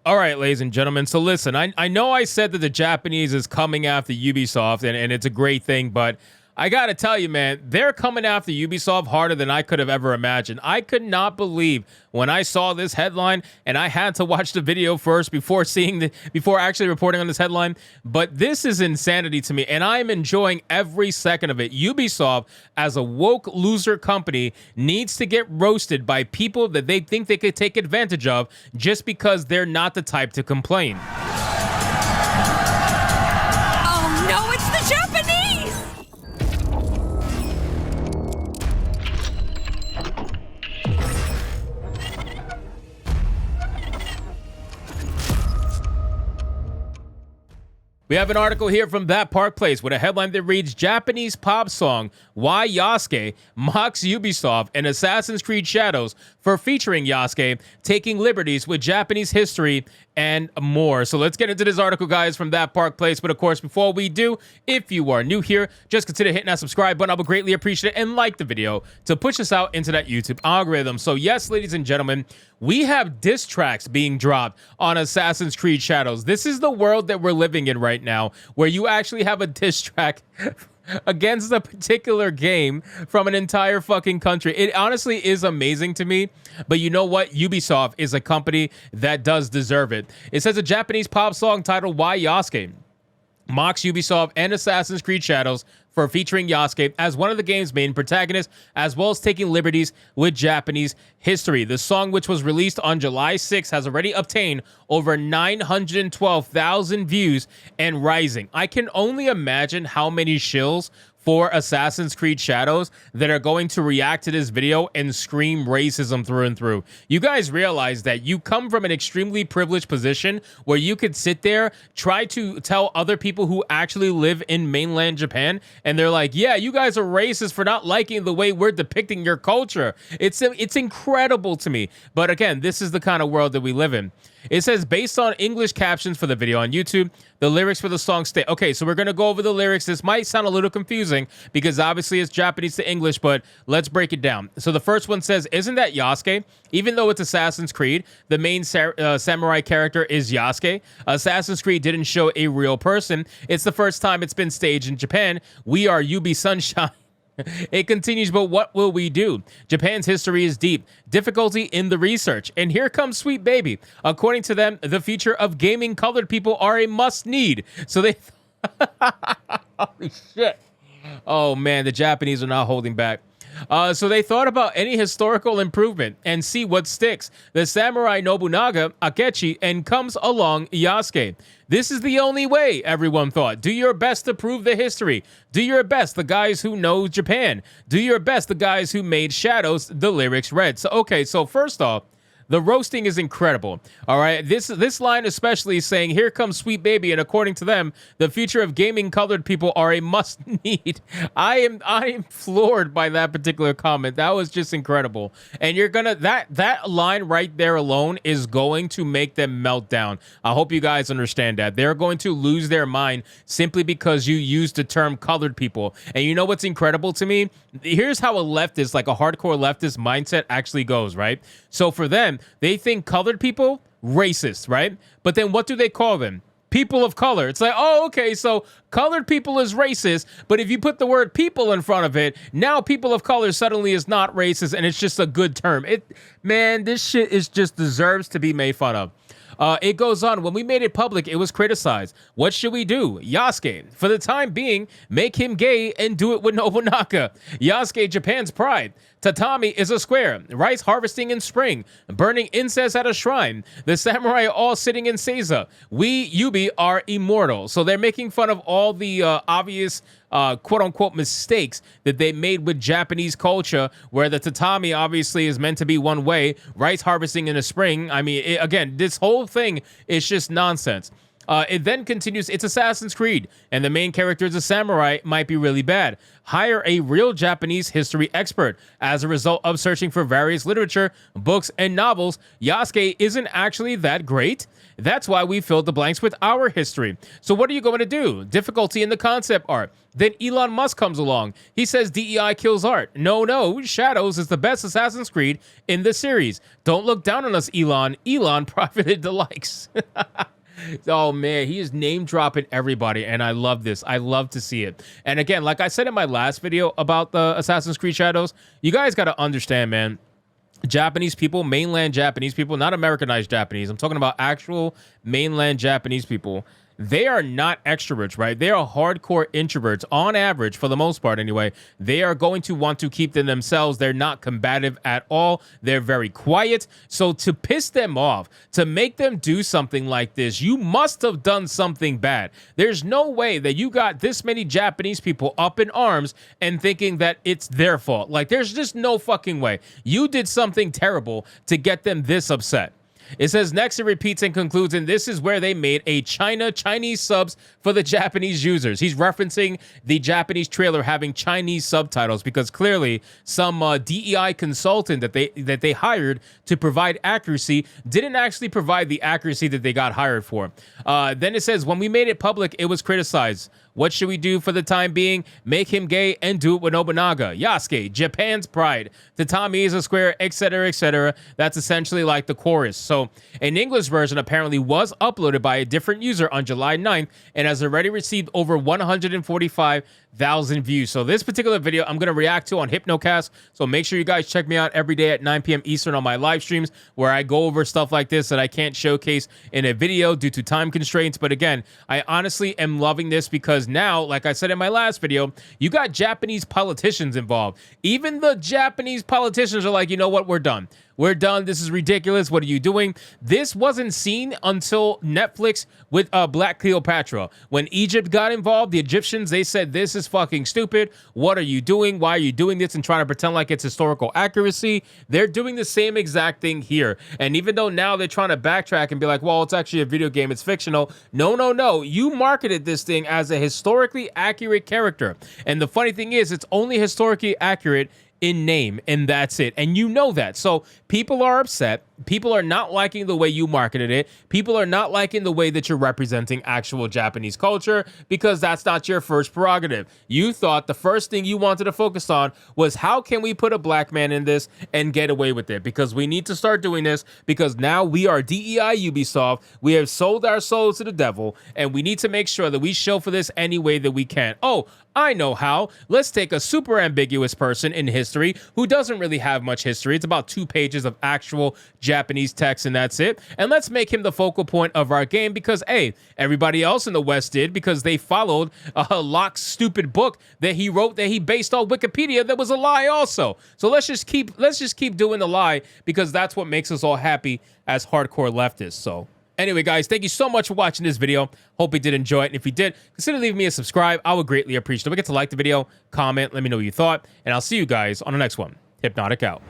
All right, ladies and gentlemen. So listen, I know I said that the Japanese is coming after Ubisoft, and it's a great thing, but I got to tell you, man, they're coming after Ubisoft harder than I could have ever imagined. I could not believe when I saw this headline, and I had to watch the video first before actually reporting on this headline. But this is insanity to me, and I'm enjoying every second of it. Ubisoft, as a woke loser company, needs to get roasted by people that they think they could take advantage of just because they're not the type to complain. Oh no, it's the Japanese! We have an article here from That Park Place with a headline that reads, Japanese pop song Why Yasuke mocks Ubisoft and Assassin's Creed Shadows for featuring Yasuke taking liberties with Japanese history and more. So let's get into this article, guys, from That Park Place. But of course, before we do, if you are new here, just consider hitting that subscribe button. I would greatly appreciate it, and like the video to push us out into that YouTube algorithm. So yes, ladies and gentlemen, we have diss tracks being dropped on Assassin's Creed Shadows. This is the world that we're living in right now, where you actually have a diss track against a particular game from an entire fucking country. It honestly is amazing to me, but you know what? Ubisoft is a company that does deserve it. It says a Japanese pop song titled Why Yasuke mocks Ubisoft and Assassin's Creed Shadows for featuring Yasuke as one of the game's main protagonists, as well as taking liberties with Japanese history. The song, which was released on July 6th, has already obtained over 912,000 views and rising. I can only imagine how many shills for Assassin's Creed Shadows that are going to react to this video and scream racism through and through. You guys realize that you come from an extremely privileged position where you could sit there, try to tell other people who actually live in mainland Japan, and they're like, yeah, you guys are racist for not liking the way we're depicting your culture. It's incredible to me. But again, this is the kind of world that we live in. It says, based on English captions for the video on YouTube, the lyrics for the song state. Okay, so we're going to go over the lyrics. This might sound a little confusing because obviously it's Japanese to English, but let's break it down. So the first one says, isn't that Yasuke? Even though it's Assassin's Creed, the main samurai character is Yasuke. Assassin's Creed didn't show a real person. It's the first time it's been staged in Japan. We are UB Sunshine. It continues, but what will we do? Japan's history is deep. Difficulty in the research. And here comes Sweet Baby. According to them, the future of gaming colored people are a must-need. So they... Holy shit. Oh, man, the Japanese are not holding back. So they thought about any historical improvement and see what sticks. The samurai Nobunaga, Akechi, and comes along Yasuke. This is the only way, everyone thought. Do your best to prove the history. Do your best, the guys who know Japan. Do your best, the guys who made Shadows, the lyrics read. So, okay, so first off, the roasting is incredible. All right, this line especially is saying, here comes Sweet Baby, and according to them, the future of gaming colored people are a must need. I am floored by that particular comment. That was just incredible. And you're gonna that line right there alone is going to make them melt down. I hope you guys understand that. They're going to lose their mind simply because you used the term colored people. And you know what's incredible to me? Here's how a leftist, like a hardcore leftist mindset actually goes, right? So for them, they think colored people, racist, right? But then what do they call them? People of color. It's like, oh, okay, so colored people is racist, but if you put the word people in front of it, now people of color suddenly is not racist, and it's just a good term. Man, this shit is just deserves to be made fun of. It goes on. When we made it public, it was criticized. What should we do? Yasuke. For the time being, make him gay and do it with Nobunaga. Yasuke, Japan's pride. Tatami is a square. Rice harvesting in spring. Burning incense at a shrine. The samurai are all sitting in Seiza. We, Yubi, are immortal. So they're making fun of all the obvious quote-unquote mistakes that they made with Japanese culture, where the tatami obviously is meant to be one way, rice harvesting in the spring. I mean, again, this whole thing is just nonsense. It then continues, it's Assassin's Creed, and the main character is a samurai, might be really bad. Hire a real Japanese history expert. As a result of searching for various literature, books, and novels, Yasuke isn't actually that great. That's why we filled the blanks with our history. So what are you going to do? Difficulty in the concept art. Then Elon Musk comes along. He says DEI kills art. No, Shadows is the best Assassin's Creed in the series. Don't look down on us, Elon. Elon profited the likes. Oh man, he is name dropping everybody, and I love this. I love to see it. And again, like I said in my last video about the Assassin's Creed Shadows, you guys got to understand, man. Japanese people, mainland Japanese people, not Americanized Japanese. I'm talking about actual mainland Japanese people. They are not extroverts, right? They are hardcore introverts on average, for the most part anyway. They are going to want to keep them themselves. They're not combative at all. They're very quiet. So to piss them off, to make them do something like this, you must have done something bad. There's no way that you got this many Japanese people up in arms and thinking that it's their fault. Like, there's just no fucking way. You did something terrible to get them this upset. It says next it repeats and concludes, and this is where they made a Chinese subs for the Japanese users. He's referencing the Japanese trailer having Chinese subtitles because clearly some DEI consultant that they hired to provide accuracy didn't actually provide the accuracy that they got hired for. Then it says when we made it public, it was criticized. What should we do for the time being? Make him gay and do it with Nobunaga. Yasuke, Japan's pride. Tatami is a square, etc., etc. That's essentially like the chorus. So an English version apparently was uploaded by a different user on July 9th and has already received over 145,000 views. So this particular video I'm going to react to on Hypnocast. So make sure you guys check me out every day at 9 p.m. Eastern on my live streams where I go over stuff like this that I can't showcase in a video due to time constraints. But again, I honestly am loving this because now, like I said in my last video, you got Japanese politicians involved. Even the Japanese politicians are like, you know what, we're done. We're done. This is ridiculous. What are you doing? This wasn't seen until Netflix with Black Cleopatra. When Egypt got involved, the Egyptians, they said, this is fucking stupid. What are you doing? Why are you doing this and trying to pretend like it's historical accuracy? They're doing the same exact thing here. And even though now they're trying to backtrack and be like, well, it's actually a video game. It's fictional. No. You marketed this thing as a historically accurate character. And the funny thing is, it's only historically accurate in name, and that's it. And you know that. So people are upset. People are not liking the way you marketed it. People are not liking the way that you're representing actual Japanese culture because that's not your first prerogative. You thought the first thing you wanted to focus on was how can we put a black man in this and get away with it, because we need to start doing this because now we are DEI Ubisoft. We have sold our souls to the devil, and we need to make sure that we show for this any way that we can. Oh, I know how. Let's take a super ambiguous person in history who doesn't really have much history. It's about 2 pages of actual Japanese text, and that's it. And let's make him the focal point of our game because, hey, everybody else in the West did because they followed Locke's stupid book that he wrote that he based on Wikipedia that was a lie also. So let's just keep doing the lie because that's what makes us all happy as hardcore leftists. So anyway, guys, thank you so much for watching this video. Hope you did enjoy it. And if you did, consider leaving me a subscribe. I would greatly appreciate it. Don't forget to like the video, comment, let me know what you thought, and I'll see you guys on the next one. Hypnotic out.